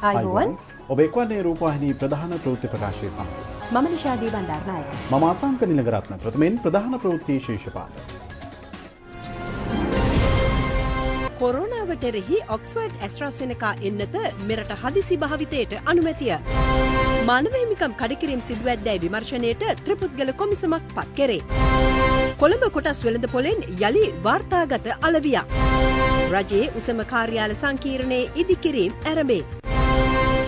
ආයුබෝවන් ඔබ එක්වන්නේ රූපවාහිනී ප්‍රධාන ප්‍රවෘත්ති ප්‍රකාශය සමග. මම නිෂාදී බණ්ඩාරනායක. මම ආසංක නිලගරත්න. ප්‍රථමයෙන් ප්‍රධාන ප්‍රවෘත්ති ශීර්ෂපාද. කොරෝනාවට එරෙහි ඔක්ස්ෆර්ඩ් ඇස්ට්‍රාසෙනෙකා එන්නත මෙරට හදිසි භාවිතයට අනුමැතිය. මානව හිමිකම් කඩකිරීම සිදුව ඇද්දැයි විමර්ශනයට ත්‍රිපුද්ගල කොමිසමක් පත් කෙරේ. කොළඹ කොටස් වෙළඳපොලෙන් යලි වාර්තාගත අලවියක්. රජයේ උසම කාර්යාල සංකීර්ණයේ ඉදිකිරීම් ඇරඹේ.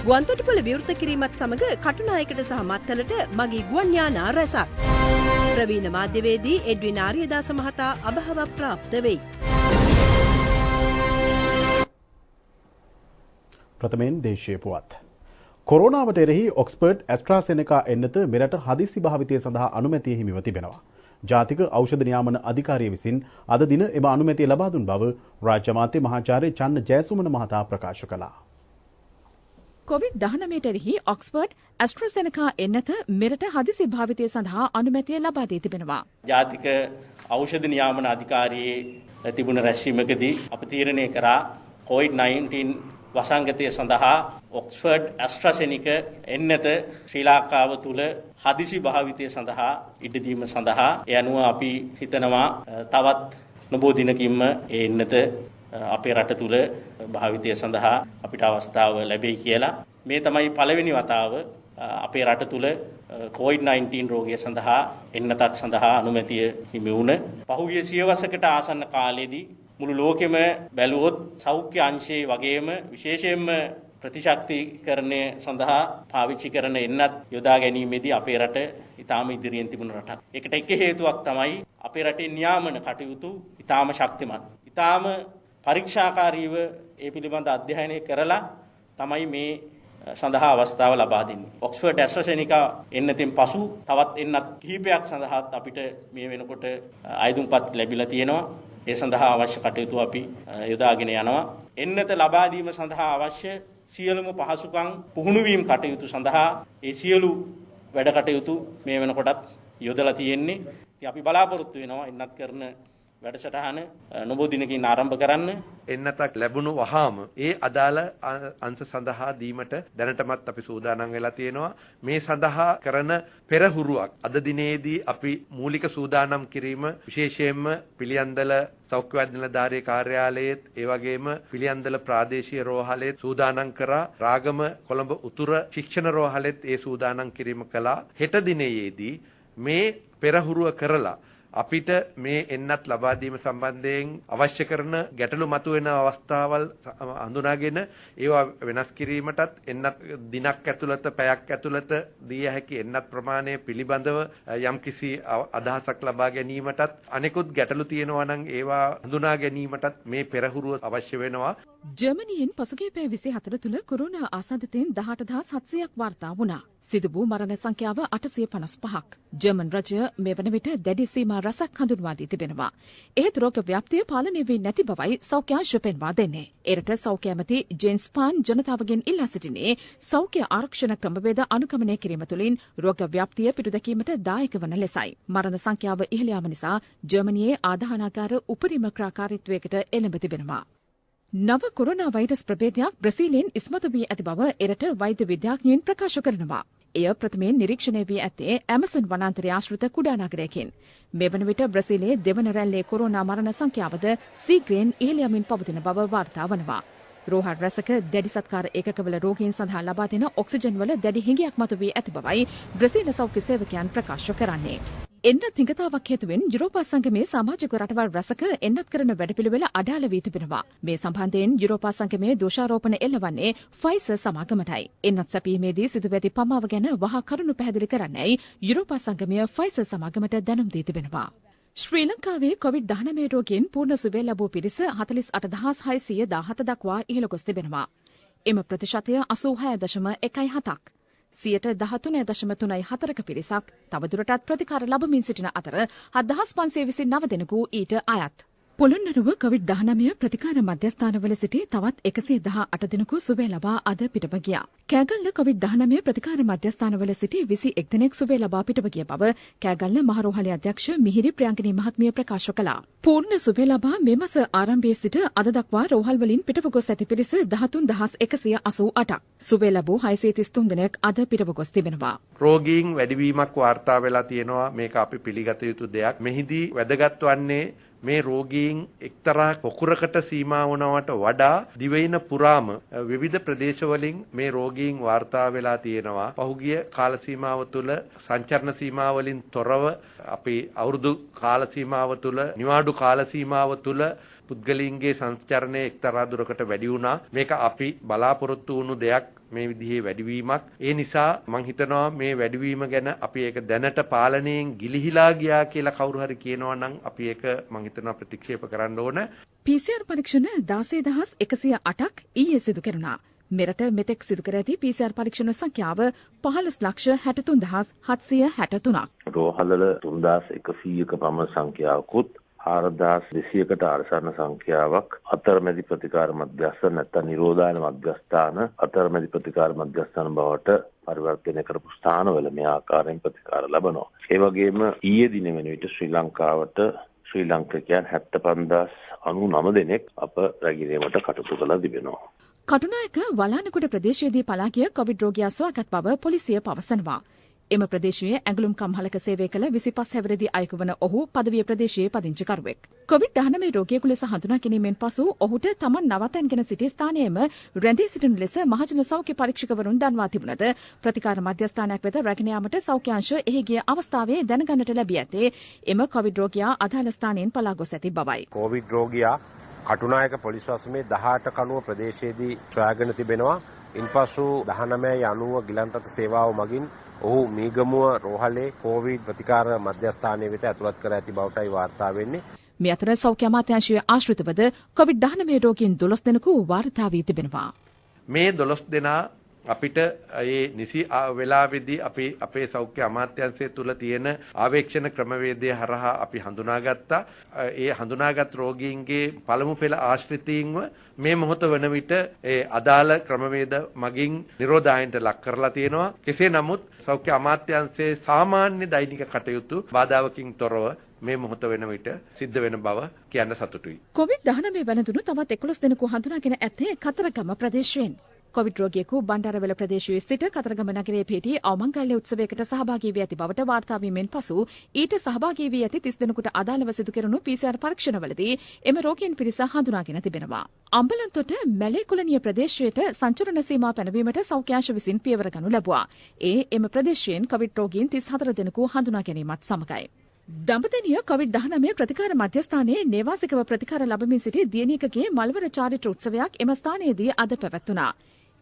ගුවන්තොටුපොළ විවෘත කිරීමත් සමග කටුනායකට සහ මත්තලට මගී ගුවන් යානා රැසක්. ප්‍රවීණ මාධ්‍යවේදී එඩ්වින් ආරියදාස මහතා අභාව ප්‍රාප්ත වෙයි. ප්‍රථමයෙන් දේශීය පුවත්. කොරෝනාවට එරෙහි ඔක්ස්ෆර්ඩ් ඇස්ට්‍රාසෙනෙකා එන්නත මෙරට හදිසි භාවිතය සඳහා අනුමැතිය හිමිව තිබෙනවා. ජාතික ඖෂධ නියාමන අධිකාරිය විසින් අද දින එම අනුමැතිය ලබා දුන් බව රාජ්‍ය අමාත්‍ය මහාචාර්ය චන්න ජයසුමන මහතා ප්‍රකාශ කළා. COVID-19ට එරෙහි ඔක්ස්ෆර්ඩ් ඇස්ට්‍රාසෙනෙකා එන්නත මෙරට හදිසි භාවිතය සඳහා අනුමැතිය ලබා දී තිබෙනවා. ජාතික ඖෂධ නියාමන අධිකාරියේ තිබුණ රැස්වීමකදී අප තීරණය කරා COVID-19 වසංගතය සඳහා ඔක්ස්ෆර්ඩ් ඇස්ට්‍රාසෙනික එන්නත ශ්‍රී ලංකාව තුළ හදිසි භාවිතය සඳහා ඉඩදීම සඳහා ඒ අනුව අපි හිතනවා තවත් නොබෝ දිනකින්ම ඒ එන්නත අපේ රට තුළ භාවිතය සඳහා අපිට අවස්ථාව ලැබෙයි කියලා. මේ තමයි පළවෙනි වතාව අපේ රට තුළ COVID-19 රෝගය සඳහා එන්නතක් සඳහා අනුමැතිය හිමි වුණ. පහුගිය සියවසකට ආසන්න කාලයේදී මුළු ලෝකෙම බැලුවොත් සෞඛ්‍ය අංශයේ වගේම විශේෂයෙන්ම ප්‍රතිශක්තිකරණය සඳහා පාවිච්චි කරන එන්නත් යොදා ගැනීමේදී අපේ රට ඉතාම ඉදිරියෙන් තිබුණ රටක්. ඒකට එක හේතුවක් තමයි අපේ රටේ නියාමන කටයුතු ඉතාම ශක්තිමත්. ඉතාම පරීක්ෂාකාරීව ඒ පිළිබඳ අධ්‍යයනය කරලා තමයි මේ සඳහා අවස්ථාව ලබා දෙන්නේ. ඔක්ස්ෆර්ඩ් ඇස්ට්‍රාසෙනිකා එන්නතින් පසු තවත් එන්නත් කිහිපයක් සඳහාත් අපිට මේ වෙනකොට අයදුම්පත් ලැබිලා තියෙනවා. ඒ සඳහා අවශ්‍ය කටයුතු අපි යොදාගෙන යනවා. එන්නත ලබා දීම සඳහා අවශ්‍ය සියලුම පහසුකම් පුහුණු වීම කටයුතු සඳහා ඒ සියලු වැඩ කටයුතු මේ වෙනකොටත් යොදලා තියෙන්නේ. ඉතින් අපි බලාපොරොත්තු වෙනවා එන්නත් කරන වැඩසටහන නොබෝ දිනකින් ආරම්භ කරන්න. එන්නතක් ලැබුණු වහාම ඒ අදාළ අංශ සඳහා දීමට දැනටමත් අපි සූදානම් වෙලා තියෙනවා. මේ සඳහා කරන පෙරහුරුවක් අද දිනේදී අපි මූලික සූදානම් කිරීම විශේෂයෙන්ම පිළියන්දල සෞඛ්‍ය වෛද්‍ය නිලධාරී කාර්යාලයේත් ඒ වගේම පිළියන්දල ප්‍රාදේශීය රෝහලේත් සූදානම් කරා. රාගම කොළඹ උතුර ශික්ෂණ රෝහලෙත් ඒ සූදානම් කිරීම කළා. හෙට දිනයේදී මේ පෙරහුරුව කරලා අපිට මේ එන්නත් ලබා දීම සම්බන්ධයෙන් අවශ්‍ය කරන ගැටලු මතුවෙන අවස්ථාවල් හඳුනාගෙන ඒවා වෙනස් කිරීමටත් එන්නත් දිනක් ඇතුළත පැයක් ඇතුළත දී හැකි එන්නත් ප්‍රමාණය පිළිබඳව යම්කිසි අදහසක් ලබා ගැනීමටත් අනෙකුත් ගැටලු තියෙනවා නම් ඒවා හඳුනා ගැනීමටත් මේ පෙරහුරුව අවශ්‍ය වෙනවා. ජර්මනියෙන් පසුගිය පැය 24 තුළ කොරෝනා ආසාදිතයින් 18700ක් වාර්තා වුණා. සිදු වූ මරණ සංඛ්‍යාව 855ක්. ජර්මන් රජය මේ වන විට දැඩි සීමා රැසක් හඳුන්වා දී තිබෙනවා. එහෙත් රෝග ව්‍යාප්තිය පාලනය වී නැති බවයි සෞඛ්‍ය අංශ පෙන්වා දෙන්නේ. එරට සෞඛ්‍ය ඇමති ජේම්ස් පාන් ජනතාවගෙන් ඉල්ලා සිටිනේ සෞඛ්‍ය ආරක්ෂණ ක්‍රමවේද අනුගමනය කිරීම තුළින් රෝග ව්‍යාප්තිය පිටුදැකීමට දායක වන ලෙසයි. මරණ සංඛ්‍යාව ඉහළ යාම නිසා ජර්මනියේ ආදාහනාගාර උපරිම ක්‍රියාකාරීත්වයකට එළඹ තිබෙනවා. නව කොරෝනා වෛරස් ප්‍රභේදයක් බ්‍රසීලයෙන් ඉස්මතු වී ඇති බව එරට වෛද්‍ය විද්‍යාඥයින් ප්‍රකාශ කරනවා. එය ප්‍රථමයෙන් නිරීක්ෂණය වී ඇත්තේ ඇමසන් වනාන්තරය ආශ්‍රිත කුඩා නගරයකින්. මේ වන විට බ්‍රසීලයේ දෙවන රැල්ලේ කොරෝනා මරණ සංඛ්‍යාවද සීග්‍රයෙන් ඉහළ යමින් පවතින බව වාර්තා වනවා. රෝහල් රැසක දැඩි සත්කාර ඒකකවල රෝගීන් සඳහා ලබා දෙන ඔක්සිජන් වල දැඩි හිඟයක් මතුවී ඇති බවයි බ්‍රසීල සෞඛ්‍ය සේවකයන් ප්‍රකාශ කරන්නේ. එන්නත් හිඟතාවක් හේතුවෙන් යුරෝපා සංගමේ සමාජික රටවල් රැසක එන්නත් කරන වැඩපිළිවෙල අඩාල වී තිබෙනවා. මේ සම්බන්ධයෙන් යුරෝපා සංගමේ දෝෂාරෝපණ එල්ලවන්නේ ෆයිසර් සමාගමටයි. එන්නත් සැපීමේදී සිදුව ඇති පමාව ගැන වහා කරුණු පැහැදිලි කරන්නයි යුරෝපා සංගමය ෆයිසර් සමාගමට දැනුම් දී තිබෙනවා. ශ්‍රී ලංකාවේ COVID-19 රෝගීන් පූර්ණ සුවය ලැබූ පිරිස 48617 දක්වා ඉහළ ගොස් තිබෙනවා. එම ප්‍රතිශතය 86.17ක්. 13.34ක පිරිසක් තවදුරටත් ප්‍රතිකාර ලබමින් සිටින අතර 7529 දෙනෙකු ඊට අයත්. පොළොන්නරුව කොවිඩ්-19 ප්‍රතිකාර මධ්‍යස්ථානවල සිටි තවත් 118 දෙනෙකු සුවය ලබා අද පිටව ගියා. කෑගල්ල කොවිඩ්-19 ප්‍රතිකාර මධ්‍යස්ථානවල සිටි 21 දෙනෙක් සුවය ලබා පිටව ගිය බව කෑගල්ල මහරෝහලේ අධ්‍යක්ෂ මිහිරි ප්‍රියංගනී මහත්මිය ප්‍රකාශ කළා. පූර්ණ සුවය ලබා මේ මාස ආරම්භයේ සිට අද දක්වා රෝහල් වලින් පිටව ගොස් ඇති පිරිස 13188ක්. සුවය ලැබූ 633 දෙනෙක් අද පිටව ගොස් තිබෙනවා. රෝගීන් වැඩිවීමක් වාර්තා වෙලා තියෙනවා. මේක අපි පිළිගත යුතු දෙයක්. මෙහිදී වැදගත් වන්නේ මේ රෝගීන් එක්තරා පොකුරකට සීමා වුණාට වඩා දිවයින පුරාම විවිධ ප්‍රදේශවලින් මේ රෝගීන් වාර්තා වෙලා තියෙනවා. පහුගිය කාල සීමාව තුළ සංචරණ සීමාවලින් තොරව අපි අවුරුදු කාල සීමාව තුළ නිවාඩු කාල සීමාව තුළ පුද්ගලයන්ගේ සංචරණය එක්තරා දුරකට වැඩි වුණා. මේක අපි බලාපොරොත්තු වුණු දෙයක්. මේ විදිහේ වැඩිවීමක්. ඒ නිසා මම හිතනවා මේ වැඩිවීම ගැන අපි ඒක දැනට පාලනයෙන් ගිලිහිලා ගියා කියලා කවුරු හරි කියනවා නම් අපි ඒක මම හිතනවා ප්‍රතික්ෂේප කරන්න ඕන. PCR පරීක්ෂණ 16108ක් ඊයේ සිදු කෙරුණා. මෙරට මෙතෙක් සිදු කර ඇති PCR පරීක්ෂණ සංඛ්‍යාව 1563763ක්. රෝහලවල 3100ක පමණ සංඛ්‍යාවකුත් 4200කට ආසන්න සංඛ්‍යාවක් අතරමැදි ප්‍රතිකාර මධ්‍යස්ථාන නැත්නම් නිරෝධායන මධ්‍යස්ථාන අතරමැදි ප්‍රතිකාර මධ්‍යස්ථාන බවට පරිවර්තනය කරපු ස්ථානවල මේ ආකාරයෙන් ප්‍රතිකාර ලබනවා. ඒ වගේම ඊයේ දින වෙන විට ශ්‍රී ලංකාවට ශ්‍රී ලාංකිකයන් 75099 දෙනෙක් අප රැගිරීමට කටයුතු කළා තිබෙනවා. කටුනායක වලානකොට ප්‍රදේශයේදී පලා ගිය කොවිඩ් රෝගියා සොයාගත් බව පොලිසිය පවසනවා. එම ප්‍රදේශයේ ඇඟලුම් කම්හලක සේවය කළ 25 හැවිරිදි අයෙකු වන ඔහු පදවිය ප්‍රදේශයේ පදිංචිකරුවෙක්. කොවිඩ්-19 රෝගියෙකු ලෙස හඳුනා ගැනීමෙන් පසු ඔහුට තමන් නවතන්ගෙන සිටි ස්ථානයේම රැඳී සිටින ලෙස මහජන සෞඛ්‍ය පරීක්ෂකවරුන් දන්වා තිබුණද ප්‍රතිකාර මධ්‍යස්ථානයක් වෙත රැගෙන යාමට සෞඛ්‍ය අංශ එහි ගිය අවස්ථාවේ දැනගන්නට ලැබී ඇත්තේ එම කොවිඩ් රෝගියා අදාළ ස්ථානයෙන් පලා ගොස් ඇති බවයි. කොවිඩ් රෝගියා කටුනායක පොලිස් වසමේ 18 කණුව ප්‍රදේශයේදී සොයාගෙන තිබෙනවා. ඉන්පසු 1990 ගිලන්තත සේවාව මගින් ඔහු මීගමුව රෝහලේ කොවිඩ් ප්‍රතිකාර මධ්‍යස්ථානයේ වෙත ඇතුළත් කර ඇති බවටයි වාර්තා වෙන්නේ. මේ අතර සෞඛ්‍ය අමාත්‍යාංශයේ ආශ්‍රිතවද කොවිඩ්-19 රෝගීන් 12 දෙනෙකු වාර්තා වී තිබෙනවා. මේ 12 දෙනා අපිට ඒ නිසි වෙලාවේදී අපි අපේ සෞඛ්‍ය අමාත්‍යාංශය තුල තියෙන ආවේක්ෂණ ක්‍රමවේදය හරහා අපි හඳුනාගත්තා. ඒ හඳුනාගත් රෝගීන්ගේ පළමු පෙළ ආශ්‍රිතයින්ව මේ මොහොත වන විට ඒ අදාළ ක්‍රමවේද මගින් නිරෝධායනට ලක් කරලා තියෙනවා. කෙසේ නමුත් සෞඛ්‍ය අමාත්‍යාංශයේ සාමාන්‍ය දෛනික කටයුතු බාධාවකින් තොරව මේ මොහොත වෙන විට සිද්ධ වෙන බව කියන්න සතුටුයි. කොවිඩ්-19 වැළඳුණු තවත් 11 දෙනෙකු හඳුනාගෙන ඇත්තේ කතරගම ප්‍රදේශයෙන්. කොවිඩ් රෝගියෙකු බණ්ඩාරවැල ප්‍රදේශයේ සිට කතරගම නගරයේ පිහිටි අවමංගල්‍ය උත්සවයකට සහභාගී වී ඇති බවට වාර්තා වීමෙන් පසු ඊට සහභාගී වී ඇති 30 දෙනෙකුට අදාළව සිදු කෙරුණු PCR පරීක්ෂණවලදී එම රෝගීන් පිරිස හඳුනාගෙන තිබෙනවා. අම්බලන්තොට මැලේකුලනිය ප්‍රදේශයට සංචරණ සීමා පැනවීමට සෞඛ්‍ය අංශ විසින් පියවර ගනු ලැබුවා. එම ප්‍රදේශයෙන් කොවිඩ් රෝගීන් 34 දෙනෙකු හඳුනා ගැනීමත් සමගයි. දඹදෙණිය කොවිඩ්-19 ප්‍රතිකාර මධ්‍යස්ථානයේ නේවාසිකව ප්‍රතිකාර ලබමින් සිටි දියණියකගේ මල්වර චාරිත්‍ර උත්සවයක් එම ස්ථානයේදී අද පැවැත්වුණා.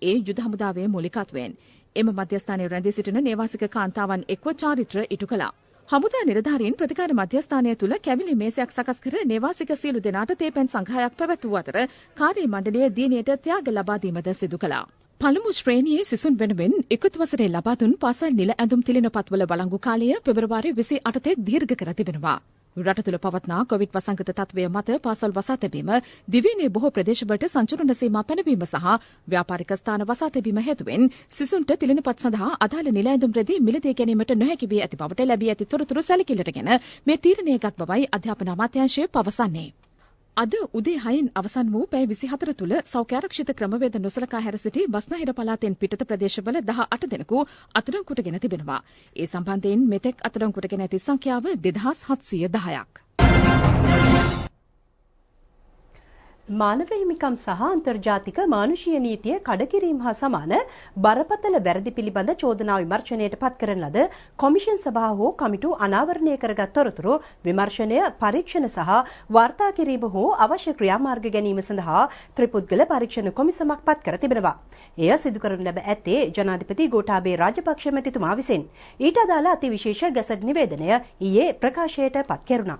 ඒ යුද හමුදාවේ මූලිකත්වයෙන් එම මධ්‍යස්ථානයේ රැඳී සිටින නේවාසික කාන්තාවන් එක්ව චාරිත්‍ර ඉටු කළා. හමුදා නිලධාරීන් ප්‍රතිකාර මධ්‍යස්ථානය තුළ කැවිලි මේසයක් සකස් කර නේවාසික සියලු දෙනාට තේපැන් සංග්‍රහයක් පැවැත්වූ අතර කාර්ය මණ්ඩලය දියණියට ත්‍යාග ලබා දීමද සිදු කළා. පළමු ශ්‍රේණියේ සිසුන් වෙනුවෙන් ඉකුත් වසරේ ලබා දුන් පාසල් නිල ඇඳුම් තිලින පත්වල වළංගු කාලය පෙබරවාරි 28 තෙක් දීර්ඝ කර තිබෙනවා. රට තුළ පවත්නා කොවිඩ් වසංගත තත්ත්වය මත පාසල් වසා තැබීම, දිවයිනේ බොහෝ ප්‍රදේශවලට සංචරණ සීමා පැනවීම සහ ව්‍යාපාරික ස්ථාන වසා තැබීම හේතුවෙන් සිසුන්ට තිලිනපත් සඳහා අදාළ නිල ඇඳුම් රෙදි මිලදී ගැනීමට නොහැකි වී ඇති බවට ලැබී ඇති තොරතුරු සැලකිල්ලටගෙන මේ තීරණය ගත් බවයි අධ්‍යාපන අමාත්‍යාංශය පවසන්නේ. අද උදේ 6න් අවසන් වූ පැය 24 තුළ සෞඛ්‍ය ආරක්ෂිත ක්‍රමවේද නොසලකා හැර සිටි බස්නාහිර පළාතෙන් පිටත ප්‍රදේශවල 18 දෙනෙකු අත්අඩංගුවටගෙන තිබෙනවා. ඒ සම්බන්ධයෙන් මෙතෙක් අත්අඩංගුවටගෙන ඇති සංඛ්‍යාව 2710ක්. මානව හිමිකම් සහ අන්තර්ජාතික මානුෂීය නීතිය කඩකිරීම හා සමාන බරපතල වැරදි පිළිබඳ චෝදනා විමර්ශනයට පත් කරන ලද කොමිෂන් සභාව හෝ කමිටු අනාවරණය කරගත් තොරතුරු විමර්ශනය, පරීක්ෂණ සහ වාර්තා කිරීම හෝ අවශ්‍ය ක්‍රියාමාර්ග ගැනීම සඳහා ත්‍රිපුද්ගල පරීක්ෂණ කොමිසමක් පත් කර තිබෙනවා. එය සිදු කරනු ලැබ ඇත්තේ ජනාධිපති ගෝඨාභය රාජපක්ෂ මැතිතුමා විසින්. ඊට අදාළ අතිවිශේෂ ගැසට් නිවේදනය ඊයේ ප්‍රකාශයට පත් කෙරුණා.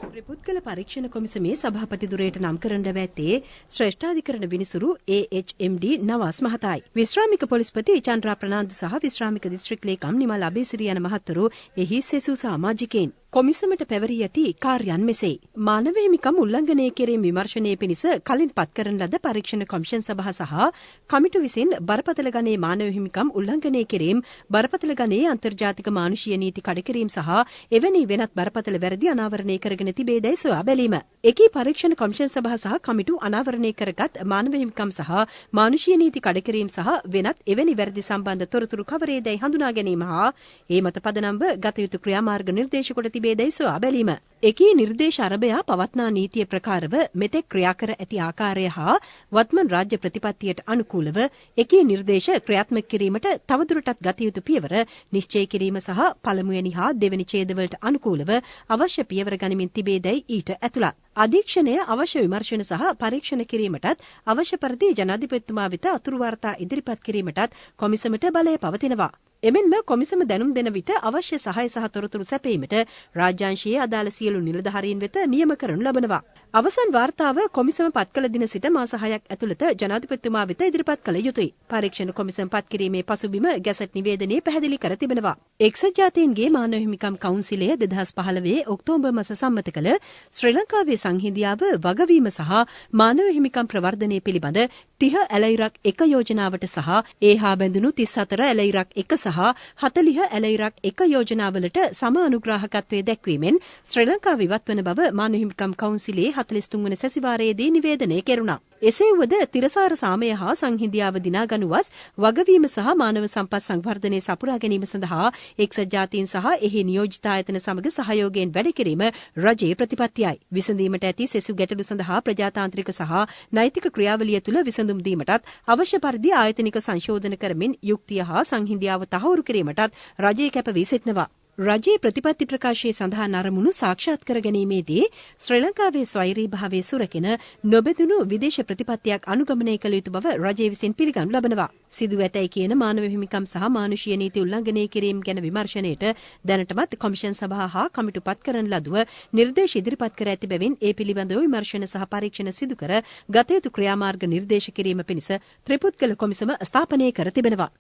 ත්‍රිපුද්ගල පරීක්ෂණ කොමිසමේ සභාපති ධුරයට නම් කරන ලැබ ඇත්තේ ශ්‍රේෂ්ඨාධිකරණ විනිසුරු AHMD නවාස් මහතායි. විශ්‍රාමික පොලිස්පති චන්ද්‍රා ප්‍රනාන්දු සහ විශ්‍රාමික දිස්ත්‍රික් ලේකම් නිමල් අබේසිරි යන මහත්වරු එහි සෙසු සමාජිකයින්. කොමිසමට පැවරී ඇති කාර්යයන් මෙසේ. මානව හිමිකම් උල්ලංඝනය කිරීම විමර්ශනය පිණිස කලින් පත් කරන ලද පරීක්ෂණ කොමිෂන් සභා සහ කමිටු විසින් බරපතල ගණයේ මානව හිමිකම් උල්ලංඝනය කිරීම, බරපතල ගණයේ අන්තර්ජාතික මානුෂීය නීති කඩකිරීම සහ එවැනි වෙනත් බරපතල වැරදි අනාවරණය කරගෙන තිබේදැයි සොයා බැලීම. එකී පරීක්ෂණ කොමිෂන් සභා සහ කමිටු අනාවරණය කරගත් මානව හිමිකම් සහ මානුෂීය නීති කඩකිරීම සහ වෙනත් එවැනි වැරදි සම්බන්ධ තොරතුරු කවරේදැයි හඳුනා ගැනීම හා ඒ මත පදනම්ව ගත යුතු ක්‍රියාමාර්ග නිර්දේශ කොට තිබේදැයි සොයා බැලීම. එකී නිර්දේශ අරබයා පවත්නා නීතිය ප්‍රකාරව මෙතෙක් ක්‍රියා කර ඇති ආකාරය හා වත්මන් රාජ්‍ය ප්‍රතිපත්තියට අනුකූලව එකී නිර්දේශ ක්‍රියාත්මක කිරීමට තවදුරටත් ගත යුතු පියවර නිශ්චය කිරීම සහ පළමුවැනි හා දෙවැනි ඡේදවලට අනුකූලව අවශ්‍ය පියවර ගනිමින් තිබේදැයි ඊට ඇතුළත්. අධීක්ෂණය අවශ්‍ය විමර්ශන සහ පරීක්ෂණ කිරීමටත් අවශ්‍ය පරිදි ජනාධිපතිතුමා වෙත අතුරු වාර්තා ඉදිරිපත් කිරීමටත් කොමිසමට බලය පවතිනවා. එමෙන්ම කොමිසම දැනුම් දෙන විට අවශ්‍ය සහාය සහ තොරතුරු සැපීමට රාජ්‍යාංශයේ අදාළ සියලු නිලධාරීන් වෙත නියම කරනු ලබනවා. අවසන් වාර්තාව කොමිසම පත් කළ දින සිට මාස 6ක් ඇතුළත ජනාධිපතිතුමා වෙත ඉදිරිපත් කළ යුතුයි. පරීක්ෂණ කොමිසම පත් කිරීමේ පසුබිම ගැසට් නිවේදනයේ පැහැදිලි කර තිබෙනවා. එක්සත් ජාතීන්ගේ මානව හිමිකම් කවුන්සිලය 2015 ඔක්තෝබර් මාස සම්මත කළ ශ්‍රී ලංකාවේ සංහිඳියාව වගවීම සහ මානව හිමිකම් ප්‍රවර්ධනය පිළිබඳ 30 ඇලයිරක් 1 යෝජනාවට සහ ඒ හා බැඳුණු 34 ඇලයිරක් 1 සහ 40 ඇලයිරක් 1 යෝජනාවලට සම අනුග්‍රාහකත්වයේ දැක්වීමෙන් ශ්‍රී ලංකාව ඉවත් වන බව මානව හිමිකම් කවුන්සිලයේ 43 වන සැසිවාරයේදී නිවේදනය කෙරුණා. එසේ වුවද තිරසාර සාමය හා සංහිඳියාව දිනාගනුවස් වගවීම සහ මානව සම්පත් සංවර්ධනය සපුරා ගැනීම සඳහා එක්සත් ජාතීන් සහ එහි නියෝජිත ආයතන සමග සහයෝගයෙන් වැඩ කිරීම රජයේ ප්‍රතිපත්තියයි. විසඳීමට ඇති සෙසු ගැටලු සඳහා ප්‍රජාතාන්ත්‍රික සහ නෛතික ක්‍රියාවලිය තුළ විසඳුම් දීමටත් අවශ්‍ය පරිදි ආයතනික සංශෝධන කරමින් යුක්තිය හා සංහිඳියාව තහවුරු කිරීමටත් රජය කැප වී සිටිනවා. රජයේ ප්‍රතිපත්ති ප්‍රකාශයේ සඳහන් අරමුණු සාක්ෂාත් කර ගැනීමේදී ශ්‍රී ලංකාවේ ස්වෛරීභාවයේ සුරකින නොබෙදුණු විදේශ ප්‍රතිපත්තියක් අනුගමනය කළ යුතු බව රජය විසින් පිළිගනු ලබනවා. සිදු ඇතැයි කියන මානව හිමිකම් සහ මානුෂීය නීති උල්ලංඝනය කිරීම ගැන විමර්ශනයට දැනටමත් කොමිෂන් සභා හා කමිටු පත් කරන ලදුව නිර්දේශ ඉදිරිපත් කර ඇති බැවින් ඒ පිළිබඳව විමර්ශන සහ පරීක්ෂණ සිදු කර ගත යුතු ක්‍රියාමාර්ග නිර්දේශ කිරීම පිණිස ත්‍රිපුද්ගල කොමිසම ස්ථාපනය කර තිබෙනවා.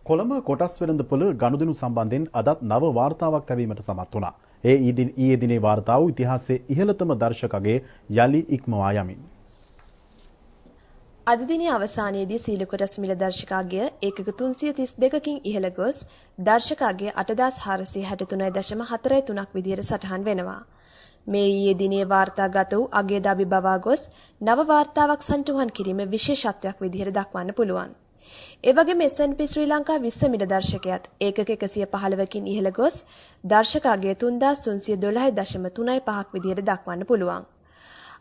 කොළඹ කොටස් වෙළඳපොළ ගනුදෙනු සම්බන්ධයෙන් අදත් නව වාර්තාවක් තැබීමට සමත් වුණා. ඊයේ දිනේ වාර්තාව ඉතිහාසයේ ඉහළතම දර්ශකගේ යලි ඉක්මවා යමින්. අද දිනේ අවසානයේදී සීල කොටස් මිල දර්ශකගේ ඒකක 332කින් ඉහළ ගොස් දර්ශකගේ 8463.43ක් විදියට සටහන් වෙනවා. මේ ඊයේ දිනේ වාර්තාගත වූ අගය ද අභිබවා ගොස් නව වාර්තාවක් සම්තුහන් කිරීම විශේෂත්වයක් විදියට දක්වන්න පුළුවන්. එවැගේම S&P ශ්‍රී ලංකා 20 මිල දර්ශකයත් ඒකක 115කින් ඉහළ ගොස් දර්ශකගේ 3312.35ක් විදියට දක්වන්න පුළුවන්.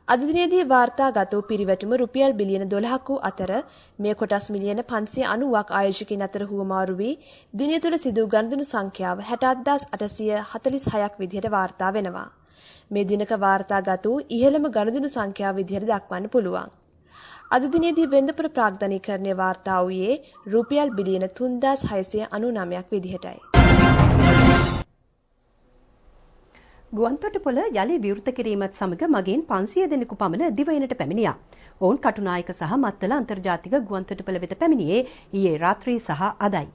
අද දිනේදී වාර්තාගත වූ පිරිවැටුම රුපියල් බිලියන 12ක් වූ අතර මේ කොටස් මිලියන 590ක් ආයෝජකයින් අතර හුවමාරු වී දිනය තුළ සිදු වූ ගනුදෙනු සංඛ්‍යාව 68846ක් විදියට වාර්තා වෙනවා. මේ දිනක වාර්තාගත වූ ඉහළම ගනුදෙනු සංඛ්‍යාව විදියට දක්වන්න පුළුවන්. අද දිනේදී වෙළඳපොළ ප්‍රාග්ධනීකරණය වාර්තා වූයේ රුපියල් බිලියන 3699ක් විදිහටයි. ගුවන්තොටුපොළ යලි විවෘත කිරීමත් සමග මගින් 500 දෙනෙකු පමණ දිවයිනට පැමිණියා. ඔවුන් කටුනායක සහ මත්තල අන්තර්ජාතික ගුවන්තොටුපොළ වෙත පැමිණියේ ඊයේ රාත්‍රී සහ අදයි.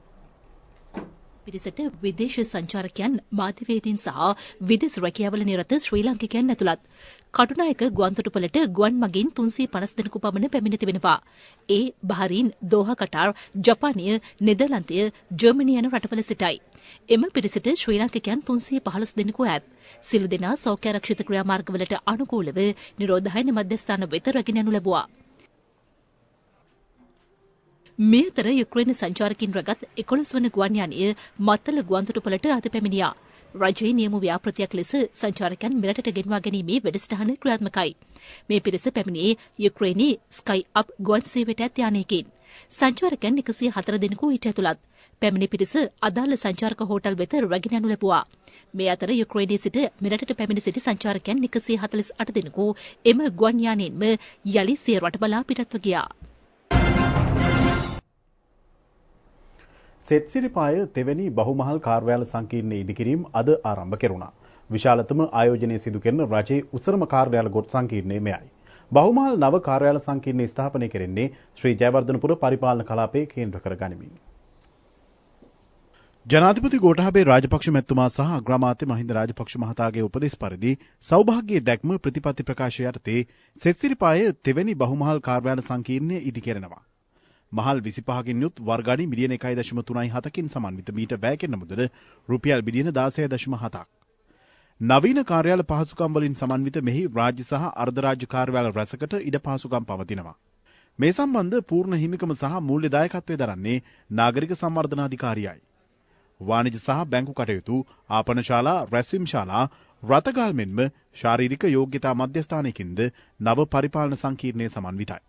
පිරිසට විදේශ සංචාරකයන් මාධ්‍යවේදීන් සහ විදේශ රැකියාවල නිරත ශ්‍රී ලාංකිකයන් ඇතුළත් කටුනායක ගුවන්තොටුපළට ගුවන් මගින් 350 දෙනෙකු පමණ පැමිණ තිබෙනවා. ඒ බහරින්, දෝහා කටාර්, ජපානය, නෙදර්ලන්තය, ජර්මනිය යන රටවල සිටයි. එම පිරිසට ශ්‍රී ලාංකිකයන් 315 දෙනෙකු ඇත්. සිළු දෙනා සෞඛ්‍ය ආරක්ෂිත ක්‍රියාමාර්ගවලට අනුකූලව නිරෝධායන මධ්‍යස්ථාන වෙත රැගෙන යනු ලැබුවා. මේ අතර යුක්‍රේන සංචාරකින් රැගත් 11 වන ගුවන් යානය මත්තල ගුවන්තොටුපළට අද පැමිණියා. රජයේ නියම ව්‍යාපෘතියක් ලෙස සංචාරකයන් මෙරටට ගෙන්වා ගැනීමේ වැඩසටහන ක්‍රියාත්මකයි. මේ පිරිස පැමිණියේ යුක්‍රේනයේ ස්කයි අප් ගුවන් සේවයට ඇත් යානයකින්. සංචාරකයන් 104 දෙනෙකු ඊට ඇතුළත්. පැමිණි පිරිස අදාළ සංචාරක හෝටල් වෙත රැගෙන යනු ලැබුවා. මේ අතර යුක්‍රේනයේ සිට මෙරටට පැමිණ සිටි සංචාරකයන් 148 දෙනෙකු එම ගුවන් යානයෙන්ම යලි සිය රට බලා පිටත්ව ගියා. සෙත්සිරිපාය තෙවැනි බහුමහල් කාර්යාල සංකීර්ණයේ ඉදිකිරීම අද ආරම්භ කෙරුණා. විශාලතම ආයෝජනය සිදු කරන රජයේ උසරම කාර්යාල ගොඩ සංකීර්ණය මෙයයි. බහුමහල් නව කාර්යාල සංකීර්ණය ස්ථාපනය කෙරෙන්නේ ශ්‍රී ජයවර්ධනපුර පරිපාලන කලාපයේ කේන්ද්‍ර කර ගනිමින්. ජනාධිපති ගෝඨාභය රාජපක්ෂ මැතිතුමා සහ අග්‍රාමාත්‍ය මහින්ද රාජපක්ෂ මහතාගේ උපදෙස් පරිදි සෞභාග්‍යයේ දැක්ම ප්‍රතිපත්ති ප්‍රකාශය යටතේ සෙත්සිරිපාය තෙවැනි බහුමහල් කාර්යාල සංකීර්ණය ඉදි කෙරෙනවා. මහල් 25කින් යුත් වර්ග අඩි මිලියන 1.37කින් සමන්විත මීට වැය කෙරෙන මුදල රුපියල් බිලියන 16.7ක්. නවීන කාර්යාල පහසුකම් වලින් සමන්විත මෙහි රාජ්‍ය සහ අර්ධ රාජ්‍ය කාර්යාල රැසකට ඉඩ පහසුකම් පවතිනවා. මේ සම්බන්ධ පූර්ණ හිමිකම සහ මූල්‍ය දායකත්වය දරන්නේ නාගරික සංවර්ධන අධිකාරියයි. වාණිජ සහ බැංකු කටයුතු, ආපනශාලා, රැස්වීම් ශාලා, රථගල් මෙන්ම ශාරීරික යෝග්‍යතා මධ්‍යස්ථානයකින්ද නව පරිපාලන සංකීර්ණය සමන්විතයි.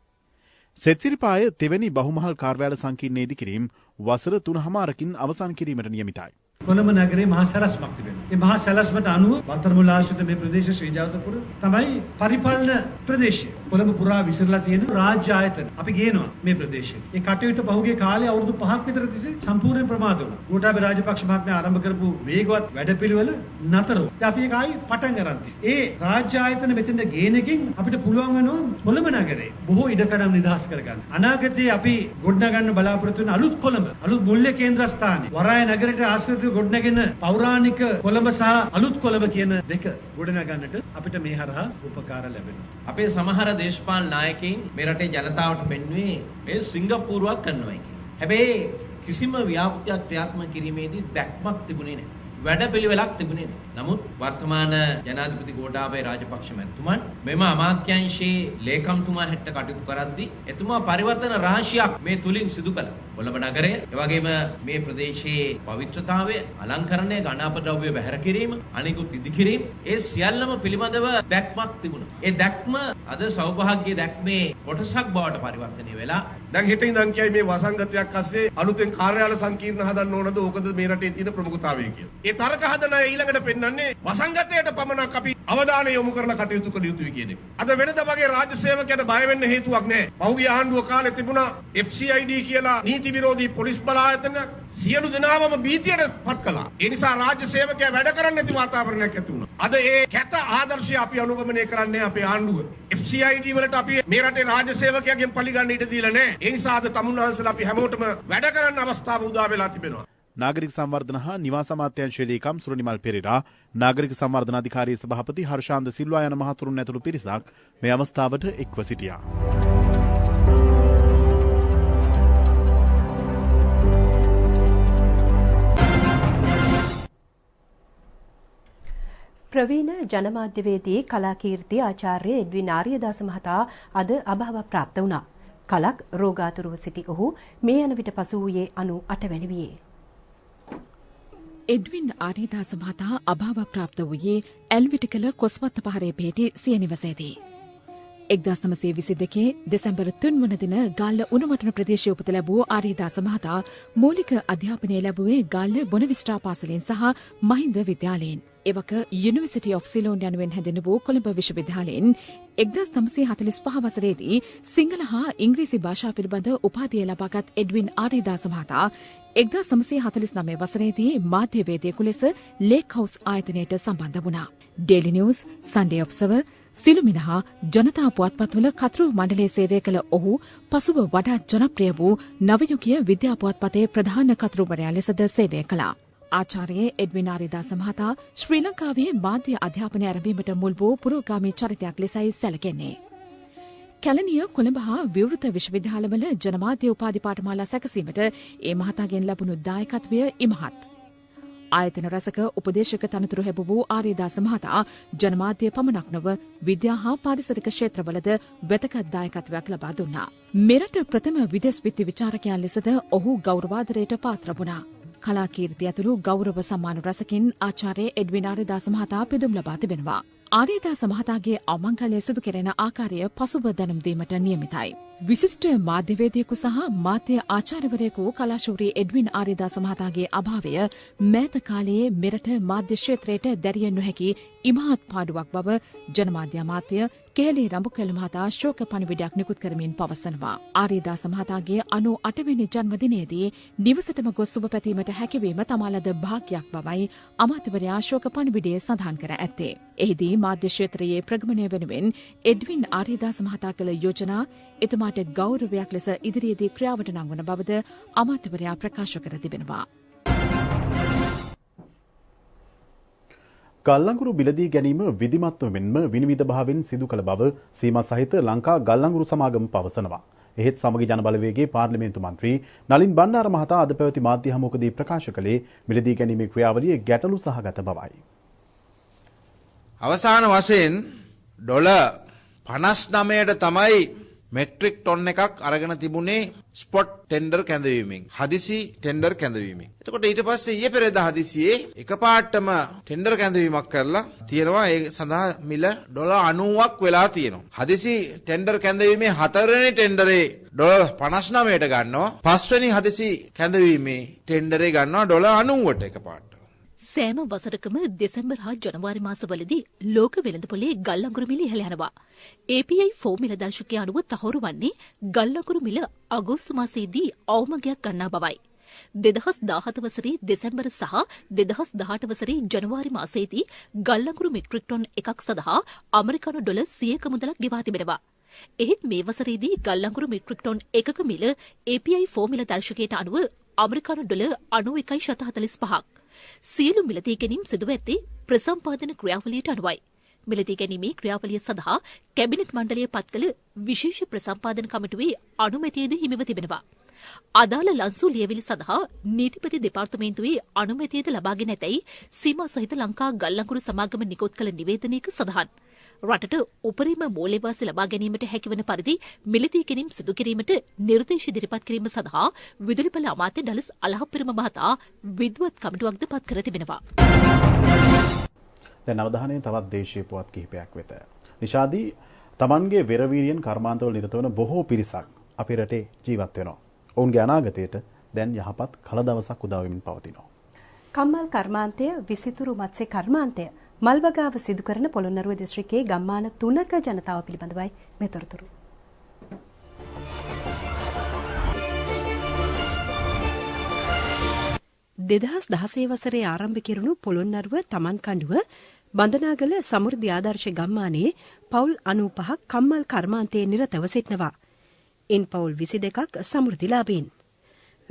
සෙත්සිරිපාය තෙවැනි බහුමහල් කාර්යාල සංකීර්ණය ඉදිකිරීම වසර 3.5කින් අවසන් කිරීමට නියමිතයි. කොළඹ නගරේ මහා සැලැස්මක් තිබෙනවා. මේ මහා සැලැස්මට අනුව බත්තරමුල්ල ආශ්‍රිත මේ ප්‍රදේශ ශ්‍රී ජාතකපුර තමයි පරිපාලන ප්‍රදේශය. කොළඹ පුරා විසිරලා තියෙන රාජ්‍ය ආයතන අපි ගේනවා මේ ප්‍රදේශේ. මේ කටයුතු පහුගිය කාලේ අවුරුදු 5ක් විතර තිස්සේ සම්පූර්ණ ප්‍රමාද වුණා. ගෝඨාභය රාජපක්ෂ මහත්මයා ආරම්භ කරපු වේගවත් වැඩපිළිවෙල නතර වුණා. අපි ඒක ආයි පටන් ගන්න. ඒ රාජ්‍ය ආයතන මෙතෙන්ට ගේන එකෙන් අපිට පුළුවන් වෙනවා කොළඹ නගරේ බොහෝ ඉඩකඩම් නිදහස් කරගන්න. අනාගතයේ අපි ගොඩනගන්න බලාපොරොත්තු වෙන අලුත් කොළඹ, අලුත් මුල්‍ය කේන්ද්‍රස්ථානය, වරාය නගරයට ආශ්‍රිතව ගොඩනගෙන පෞරාණික කොළඹ සහ අලුත් කොළඹ කියන දෙක ගොඩනගන්නට අපිට මේ හරහා උපකාර ලැබෙනවා. අපේ සමහර දේශපාලන නායකයින් මේ රටේ ජනතාවට පෙන්වුවේ මේ සිංගප්පූරුවක් කරනවා කියලා. හැබැයි කිසිම ව්‍යාපෘතියක් ක්‍රියාත්මක කිරීමේදී දැක්මක් තිබුණේ නැහැ. වැඩපිළිවෙලක් තිබුණේ නැහැ. නමුත් වර්තමාන ජනාධිපති ගෝඨාභය රාජපක්ෂ මැතිතුමන් මෙම අමාත්‍යාංශයේ ලේකම්තුමා හැට කටයුතු කරද්දී එතුමා පරිවර්තන රාශියක් මේ තුලින් සිදු කළා. කොළඹ නගරය, එවැගේම මේ ප්‍රදේශයේ පවිත්‍රතාවය, අලංකරණය, ගණාපද්‍රව්‍ය බැහැර කිරීම, අනිකුත් ඉදිකිරීම, ඒ සියල්ලම පිළිබඳව දැක්මක් තිබුණා. ඒ දැක්ම අද සෞභාග්‍ය දැක්මේ කොටසක් බවට පරිවර්තනය වෙලා දැන් හෙට ඉඳන් කියයි මේ වසංගතයක් ASCII අලුතෙන් කාර්යාල සංකීර්ණ හදන්න ඕනද? ඕකද මේ රටේ තියෙන ප්‍රමුඛතාවය කියලා. ඒ තර්ක හදන අය ඊළඟට පෙන්වන්නේ වසංගතයට පමණක් අපි අවධානය යොමු කරලා කටයුතු කළ යුතුයි කියන එක. අද වෙනද වගේ රාජ්‍ය සේවකයට බය වෙන්න හේතුවක් නැහැ. පහුගිය ආණ්ඩුව කාලේ තිබුණා FCID කියලා නීති විරෝධී පොලිස් බල ආයතන සියලු දෙනාම භීතියට පත් කළා. ඒ නිසා රාජ්‍ය සේවකයා වැඩ කරන්නේ නැති වාතාවරණයක් ඇති වුණා. අද ඒ කැත ආදර්ශය අපි අනුගමනය කරන්නේ අපේ ආණ්ඩුව. FCID වලට අපි මේ රටේ රාජ්‍ය සේවකයාගෙන් පරිගන්න ඉඩ දීලා නැහැ. ඒ නිසා අද තමුන්වහන්සේලා අපි හැමෝටම වැඩ කරන්න අවස්ථාව උදා වෙලා තිබෙනවා. නාගරික සංවර්ධන හා නිවාස අමාත්‍යාංශයේ ලේකම් සුරනිමල් පෙරේරා, නාගරික සංවර්ධන අධිකාරියේ සභාපති හර්ෂාන්ද සිල්වා යන මහතුරුන් ඇතුළු පිරිසක් මේ අවස්ථාවට එක්ව සිටියා. ප්‍රවීණ ජනමාධ්‍යවේදී කලාකීර්ති ආචාර්ය එඩ්වින් ආරියදාස මහතා අද අභාව ප්‍රාප්ත වුණා. කලක් රෝගාතුරව සිටි ඔහු මේ යන විට පසු වූයේ 98 වැනි වියේ. එඩ්වින් ආරියදාස මහතා අභාව ප්‍රාප්ත වූයේ ඇල්විටිකල කොස්වත්ත පහරේ පිහිටි සිය නිවසේදී. 1922 දෙසැම්බර් 3 වන දින ගාල්ල උණුමටන ප්‍රදේශයේ උපත ලැබූ ආරියදාස මහතා මූලික අධ්‍යාපනය ලැබුවේ ගාල්ල බොනවිස්ටා පාසලෙන් සහ මහින්ද විද්‍යාලයෙන්. එවක යුනිවර්සිටි ඔෆ් සිලෝන් යනුවෙන් හැදෙන වූ කොළඹ විශ්වවිද්‍යාලයෙන් 1945 වසරේදී සිංහල හා ඉංග්‍රීසි භාෂා පිළිබඳ උපාධිය ලබාගත් එඩ්වින් ආරියදාස මහතා 1949 වසරේදී මාධ්‍යවේදියෙකු ලෙස ලේක් හවුස් ආයතනයට සම්බන්ධ වුණා. ඩේලි නිවුස්, සන්ඩේ ඔබ්සර්වර්, සිළුමිණ හා ජනතා පුවත්පත්වල කතෘ මණ්ඩලයේ සේවය කළ ඔහු පසුව වඩාත් ජනප්‍රිය වූ නවයුගීය විද්‍යා පුවත්පතේ ප්‍රධාන කතෘවරයා ලෙසද සේවය කළා. ආචාර්ය එඩ්වින් ආරියදාස මහතා ශ්‍රී ලංකාවේ මාධ්‍ය අධ්‍යාපනය ආරම්භීමට මුල් වූ පුරෝගාමී චරිතයක් ලෙසයි සැලකෙන්නේ. කැලණිය කොළඹ හා විවෘත විශ්වවිද්‍යාලවල ජනමාධ්‍ය උපාධි පාඨමාලා සැකසීමට ඒ මහතාගෙන් ලැබුණු දායකත්වය ඉමහත්. ආයතන රසක උපදේශක තනතුරු හැබ වූ ආරියදාස මහතා ජනමාධ්‍ය පමණක් නොව විද්‍යා හා පාරිසරික ක්ෂේත්‍රවලද වැදගත් දායකත්වයක් ලබා දුන්නා. මෙරට ප්‍රථම විදෙස් විත්ති විචාරකයා ලෙසද ඔහු ගෞරවාදරයට පාත්‍ර වුණා. කලාකීර්ති ඇතුළු ගෞරව සම්මාන රසකින් ආචාර්ය එඩ්වින් ආරියදාස මහතා පිදුම් ලබා තිබෙනවා. ආරියදාස මහතාගේ අවමංගල්‍ය සිදු කෙරෙන ආකාරය පසුව දැනුම් දීමට නියමිතයි. විශිෂ්ට මාධ්‍යවේදියෙකු සහ මාධ්‍ය ආචාර්යවරයෙකු කලාශූරී එඩ්වින් ආරියදාස මහතාගේ අභාවය මෑත කාලයේ මෙරට මාධ්‍ය ක්ෂේත්‍රයට දැරිය නොහැකි ඉමහත් පාඩුවක් බව ජනමාධ්‍ය අමාත්‍ය කෙහෙලි රඹුකැල මහතා ශෝක පණිවිඩයක් නිකුත් කරමින් පවසනවා. ආරියදාස මහතාගේ 98 වෙනි ජන්මදිනයේදී නිවසටම ගොස් සුබ පැතීමට හැකිවීම තමාලද භාග්‍යයක් බවයි අමාත්‍යවරයා ශෝක පණිවිඩයේ සඳහන් කර ඇත්තේ. එහිදී මාධ්‍ය ක්ෂේත්‍රයේ ප්‍රගමනය වෙනුවෙන් එඩ්වින් ආරියදාස මහතා කළ යෝජනා එතුමාට ගෞරවයක් ලෙස ඉදිරියේදී ක්‍රියාවට නංවන බවද අමාත්‍යවරයා ප්‍රකාශ කර තිබෙනවා. ගල්ලංගුරු බිලදී ගැනීම විධිමත්ව මෙන්ම විනිවිද භාවයෙන් සිදු කළ බව සීමා සහිත ලංකා ගල්ලංගුරු සමාගම පවසනවා. එහෙත් සමගි ජන බලවේගයේ පාර්ලිමේන්තු මන්ත්‍රී නලින් බණ්ඩාර මහතා අද පැවති මාධ්‍ය හමුවකදී ප්‍රකාශ කළේ මිලදී ගැනීමේ ක්‍රියාවලිය ගැටලු සහගත බවයි. අවසාන වශයෙන් ඩොලර් 59ට තමයි මෙට්‍රික් ටොන් එකක් අරගෙන තිබුණේ ස්පොට් ටෙන්ඩර් කැඳවීමෙන්. හදිසි ටෙන්ඩර් කැඳවීමෙන්. එතකොට ඊට පස්සේ ඊයේ පෙරේදා හදිසියේ එකපාරටම ටෙන්ඩර් කැඳවීමක් කරලා තියෙනවා. ඒ සඳහා මිල ඩොලර් 90ක් වෙලා තියෙනවා. හදිසි ටෙන්ඩර් කැඳවීමේ 4 වෙනි ටෙන්ඩරේ ඩොලර් 59ට ගන්නවා. 5 වෙනි හදිසි කැඳවීමේ ටෙන්ඩරේ ගන්නවා ඩොලර් 90ට එකපාරට. සෑම වසරකම දෙසැම්බර් හා ජනවාරි මාසවලදී ලෝක වෙළඳපොලේ ගල්ලංගුරු මිල ඉහළ යනවා. API 4 මිල දර්ශකය අනුව තහවුරු වන්නේ ගල්ලංගුරු මිල අගෝස්තු මාසයේදී අවමගයක් ගන්නා බවයි. 2017 වසරේ දෙසැම්බර් සහ 2018 වසරේ ජනවාරි මාසයේදී ගල්ලංගුරු මෙට්‍රික් ටොන් එකක් සඳහා ඇමරිකානු ඩොලර් 100ක මුදලක් ගෙවා තිබෙනවා. එහෙත් මේ වසරේදී ගල්ලංගුරු මෙට්‍රික් ටොන් එකක මිල API 4 මිල දර්ශකයට අනුව ඇමරිකානු ඩොලර් 91.45ක්. සියලු මිලදී ගැනීම් සිදුව ඇත්තේ ප්‍රසම්පාදන ක්‍රියාවලියට අනුවයි. මිලදී ගැනීමේ ක්‍රියාවලිය සඳහා කැබිනට් මණ්ඩලය පත් කළ විශේෂ ප්‍රසම්පාදන කමිටුවේ අනුමැතියද හිමිව තිබෙනවා. අදාළ ලන්සු ලියවිලි සඳහා නීතිපති දෙපාර්තමේන්තුවේ අනුමැතියද ලබාගෙන ඇතැයි සීමා සහිත ලංකා ගල්ලංගුරු සමාගම නිකුත් කළ නිවේදනයක සඳහන්. රටට උපරිම මූල්‍යවාසි ලබා ගැනීමට හැකිවන පරිදි මිලදී ගැනීම් සිදු කිරීමට නිර්දේශ ඉදිරිපත් කිරීම සඳහා විදුලිපළ අමාත්‍ය ඩලස් අලහප්පිරම මහතා විද්වත් කමිටුවක්ද පත් කර තිබෙනවා. දැන් අවධානය තවත් දේශීය පුවත් කිහිපයක් වෙත. නිෂාදී තමන්ගේ වෙරවීරියෙන් කර්මාන්තවල නිරත වන බොහෝ පිරිසක් අපේ රටේ ජීවත් වෙනවා. ඔවුන්ගේ අනාගතයට දැන් යහපත් කල දවසක් උදා වෙමින් පවතිනවා. කම්මල් කර්මාන්තය විසිතුරු මත්ස්‍ය කර්මාන්තය මල්වගාව සිදු කරන පොළොන්නරුව දිස්ත්‍රික්කයේ ගම්මාන 3ක ජනතාව පිළිබඳවයි මේ තොරතුරු. දෙදහස් 16 වසරේ ආරම්භ කෙරුණු පොළොන්නරුව තමන් කණ්ඩුව බන්දනාගල සමෘද්ධි ආදර්ශ ගම්මානයේ පවුල් 95ක් කම්මල් කර්මාන්තයේ නිරතව සිටිනවා. ඉන් පවුල් 22ක් සමෘද්ධිලාභීන්.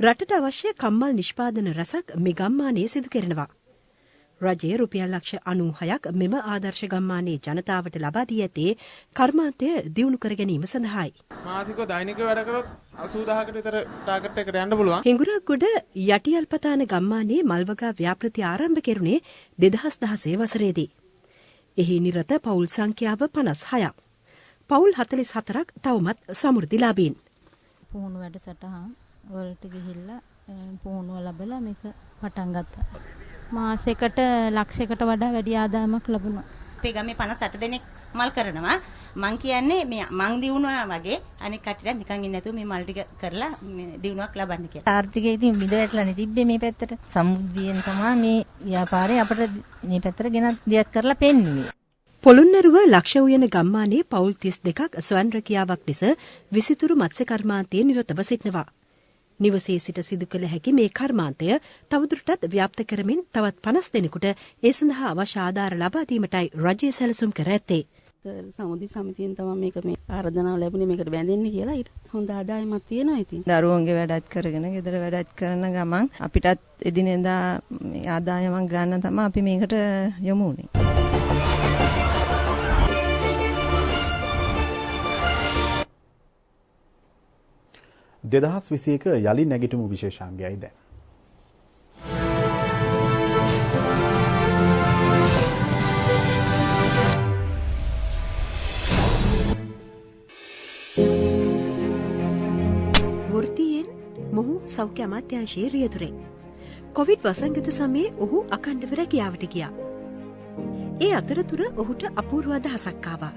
රටට අවශ්‍ය කම්මල් නිෂ්පාදන රසක් මේ ගම්මානයේ සිදු කරනවා. රජයේ රුපියල් ලක්ෂ 96ක් මෙම ආදර්ශ ගම්මානයේ ජනතාවට ලබා දී ඇතේ කර්මාන්තය දියුණු කර ගැනීම සඳහායි. මාසිකව දෛනිකව වැඩ කරොත් 80000කට විතර ටාගට් එකට යන්න පුළුවන්. හිඟුරක්ගොඩ යටියල්පතාන ගම්මානයේ මල්වගා ව්‍යාපෘති ආරම්භ කෙරුණේ 2016 වසරේදී. එහි නිරත පවුල් සංඛ්‍යාව 56ක්. පවුල් 44ක් තවමත් සමෘද්ධිලාභීන්. පුහුණු වැඩසටහන් වලට ගිහිල්ලා පුහුණුව ලැබලා මේක පටන් ගත්තා. මාසෙකට ලක්ෂයකට වඩා වැඩි ආදායමක් ලැබුණා. අපේ ගමේ 58 දෙනෙක් මල් කරනවා. මං කියන්නේ මේ මං දිනුවා වගේ අනෙක් කට්ටියට නිකන් ඉන්නේ නැතුව මේ මල් ටික කරලා දිනුවක් ලබන්න කියලා. ආර්ථිකයේ ඉතින් බිඳ වැටලානේ තිබ්බේ මේ පැත්තට. සමුද්දියෙන් තමයි මේ ව්‍යාපාරය අපිට මේ පැත්තට ගෙනත් දියත් කරලා පෙන්නුවේ. පොළොන්නරුව ලක්ෂ උයන ගම්මානයේ පවුල් 32ක් ස්වයං රැකියාවක් ලෙස විසිතුරු මත්ස්‍ය කර්මාන්තයේ නිරතව සිටිනවා. නිවසේ සිට සිදු කළ හැකි මේ කර්මාන්තය තවදුරටත් ව්‍යාප්ත කරමින් තවත් 50 දෙනෙකුට ඒ සඳහා අවශ්‍ය ආධාර ලබා දීමටයි රජය සැලසුම් කර ඇත්තේ. සමුද්‍රි සමිතියෙන් තමයි මේක මේ ආරාධනාව ලැබුණේ මේකට බැඳෙන්න කියලා. ඊට හොඳ ආදායමක් තියෙනවා ඉතින්. දරුවන්ගේ වැඩත් කරගෙන, ගෙදර වැඩත් කරන ගමන් අපිටත් එදිනෙදා ආදායමක් ගන්න තමයි අපි මේකට යොමු වුනේ. 2021 යලි නැගිටුමු විශේෂාංගයයි දැන්. වෘත්තියෙන් මොහු සෞඛ්‍ය අමාත්‍යාංශයේ රියදුරෙක්. කොවිඩ් වසංගත සමයේ ඔහු අඛණ්ඩව රැකියාවට ගියා. ඒ අතරතුර ඔහුට අපූර්ව අදහසක් ආවා.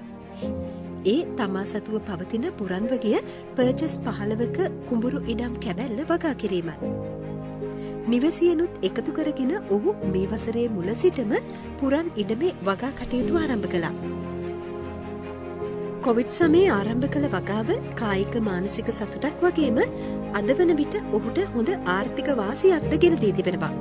ඒ තමා සතුව පවතින පුරන්වගිය පර්චස් 15ක කුඹුරු ඉඩම් කැබැල්ල වගා කිරීම. නිවසියනුත් එකතු කරගෙන ඔහු මේ වසරේ මුල සිටම පුරන් ඉඩමේ වගා කටයුතු ආරම්භ කළා. කොවිඩ් සමයේ ආරම්භ කළ වගාව කායික මානසික සතුටක් වගේම අද වන විට ඔහුට හොඳ ආර්ථික වාසියක්ද ගෙන දී තිබෙනවා.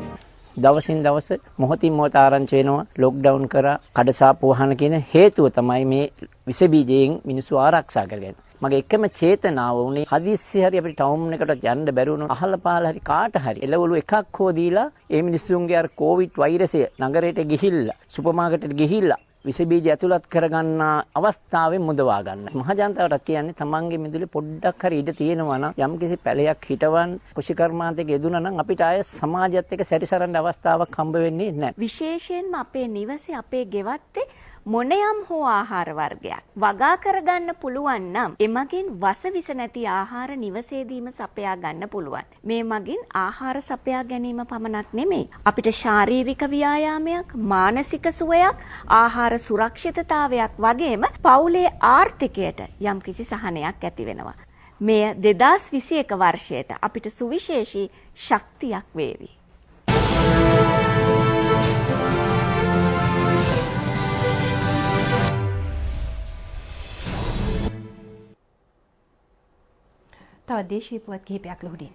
දවසින් දවස මොහොතින් මොහොත ආරංචි වෙනවා ලොක්ඩවුන් කරා කඩසාප්පු වහන කියන හේතුව තමයි මේ විස බීජයෙන් මිනිස්සු ආරක්ෂා කරගන්නේ. මගේ එකම චේතනාව උනේ හදිස්සි හරි අපිට ටවුන් එකට යන්න බැරි වුණොත් අහල පහල හරි කාට හරි එළවලු එකක් හෝ දීලා ඒ මිනිස්සුන්ගේ අර කොවිඩ් වෛරසය නගරයට ගිහිල්ලා සුපර් මාකට් එකට ගිහිල්ලා විස බීජ ඇතුළත් කරගන්න අවස්ථාවෙන් මුදවා ගන්න. මහජනතාවට කියන්නේ තමන්ගේ මිදුලේ පොඩ්ඩක් හරි ඉඩ තියෙනවා නම් යම්කිසි පැලයක් හිටවන් කුෂිකර්මාන්තයක යෙදුණා නම් අපිට ආය සමාජයත් එක්ක සැරිසරන්න අවස්ථාවක් හම්බ වෙන්නේ නැහැ. විශේෂයෙන්ම අපේ නිවසේ අපේ ගෙවත්තේ මොනයම් හෝ ආහාර වර්ගයක් වගා කරගන්න පුළුවන් නම් එමගින් වසවිස නැති ආහාර නිවසේදීම සපයා ගන්න පුළුවන්. මේ මගින් ආහාර සපයා ගැනීම පමණක් නෙමෙයි අපිට ශාරීරික ව්‍යායාමයක්, මානසික සුවයක්, ආහාර සුරක්ෂිතතාවයක් වගේම පවුලේ ආර්ථිකයට යම්කිසි සහනයක් ඇති වෙනවා. මෙය 2021 වර්ෂයට අපිට සුවිශේෂී ශක්තියක් වේවි. තවත් දේශීය පුවත් කිහිපයක් ලුහුඩින්.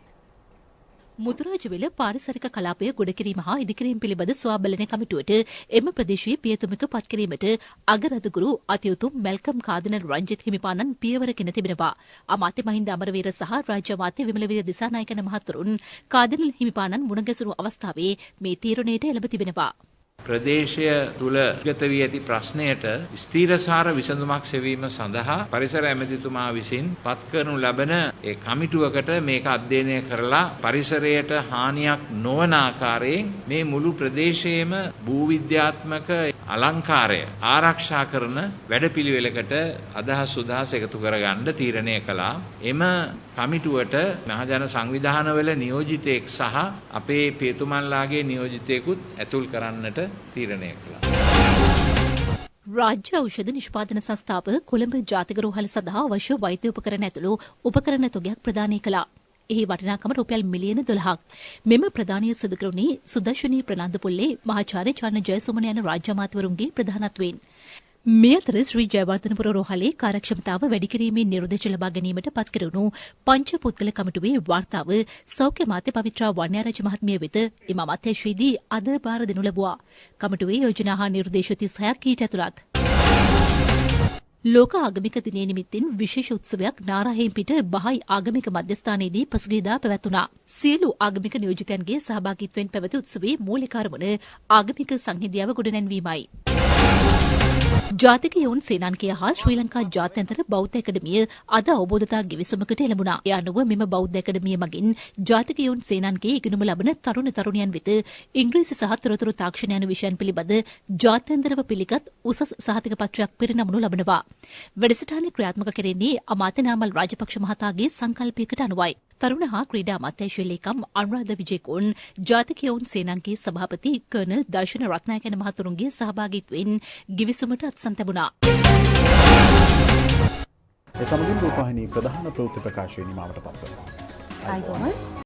මුතුරාජවිල පාරිසරික කලාපය ගොඩකිරීම හා ඉදිකිරීම පිළිබඳ සොයාබලන කමිටුවට එම ප්‍රදේශයේ පියතුමක පත්කිරීමට අගරදුගුරු අතිඋතුම් මැල්කම් කාදිනල් රංජිත් හිමිපාණන් පියවරගෙන තිබෙනවා. අමාත්‍ය මහින්ද අමරවීර සහ රාජ්‍ය අමාත්‍ය විමලවීර දිසානායකන මහතුරුන් කාදිනල් හිමිපාණන් මුණගැසුණු අවස්ථාවේ මේ තීරණයට එළඹ තිබෙනවා. ප්‍රදේශය තුල ගත වී ඇති ප්‍රශ්නයට ස්ථීරසාර විසඳුමක් සෙවීම සඳහා පරිසර ඇමතිතුමා විසින් පත් කරනු ලබන ඒ කමිටුවකට මේක අධ්‍යයනය කරලා පරිසරයට හානියක් නොවන ආකාරයෙන් මේ මුළු ප්‍රදේශයේම භූවිද්‍යාත්මක අලංකාරය ආරක්ෂා කරන වැඩපිළිවෙලකට අදහස් සුදහස් එකතු කරගන්න තීරණය කළා. එම කමිටුවට මහජන සංවිධානවල නියෝජිතයෙක් සහ අපේ පියතුමන්ලාගේ නියෝජිතයෙකුත් ඇතුල් කරන්නට තීරණය කළා. රාජ්‍ය ඖෂධ නිෂ්පාදන සංස්ථාව කොළඹ ජාතික රෝහල සඳහා අවශ්‍ය වෛද්‍ය උපකරණ ඇතුළු උපකරණ තොගයක් ප්‍රදානය කළා. එහි වටිනාකම රුපියල් මිලියන 12ක්. මෙම ප්‍රදානය සිදු කරුණේ සුදර්ශනී ප්‍රනන්දපුල්ලේ මහාචාර්ය චාර්ණ ජයසුමන යන රාජ්‍ය අමාත්‍යවරුන්ගේ ප්‍රධානත්වයෙන්. මේ අතර ශ්‍රී ජයවර්ධනපුර රෝහලේ කාර්යක්ෂමතාව වැඩි කිරීමේ නිර්දේශ ලබා ගැනීමට පත් කෙරුණු පංච පුද්ගල කමිටුවේ වාර්තාව සෞඛ්‍ය අමාත්‍ය පවිත්‍රා වන්‍යාරාජ මහත්මිය වෙත එම අමාත්‍යංශයේදී අද බාර දෙනු ලැබුවා. කමිටුවේ යෝජනා හා නිර්දේශ 36ක් ඊට ඇතුළත්. ලෝක ආගමික දිනය නිමිත්තෙන් විශේෂ උත්සවයක් නාරාහෙම්පිට බහයි ආගමික මධ්‍යස්ථානයේදී පසුගියදා පැවැත්වුණා. සියලු ආගමික නියෝජිතයන්ගේ සහභාගීත්වයෙන් පැවති උත්සවයේ මූලික අරමුණ ආගමික සංහිඳියාව ගොඩනැන්වීමයි. ජාතික යොවුන් සේනාංකය හා ශ්‍රී ලංකා ජාත්‍යන්තර බෞද්ධ ඇකඩමිය අද අවබෝධතා ගිවිසුමකට එළඹුණා. ඒ අනුව මෙම බෞද්ධ ඇකඩමිය මගින් ජාතික යොවුන් සේනාංකයේ ඉගෙනුම ලබන තරුණ තරුණියන් වෙත ඉංග්‍රීසි සහ තොරතුරු තාක්ෂණ යන විෂයන් පිළිබඳ ජාත්‍යන්තරව පිළිගත් උසස් සහතික පත්‍රයක් පිරිනමනු ලබනවා. වැඩසටහන ක්‍රියාත්මක කෙරෙන්නේ අමාත්‍ය නාමල් රාජපක්ෂ මහතාගේ සංකල්පයකට අනුවයි. තරුණ හා ක්‍රීඩා අමාත්‍යාංශ ලේකම් අනුරාධ විජේකෝන් ජාතික යොවුන් සේනාංකයේ සභාපති කර්නල් දර්ශන රත්නායක යන මහතුරුන්ගේ සහභාගීත්වයෙන් ගිවිසුමට අත්සන් ලැබුණා. ඒ සමගින් රූපවාහිනී ප්‍රධාන ප්‍රවෘත්ති ප්‍රකාශය නිමාවට පත් වෙනවා.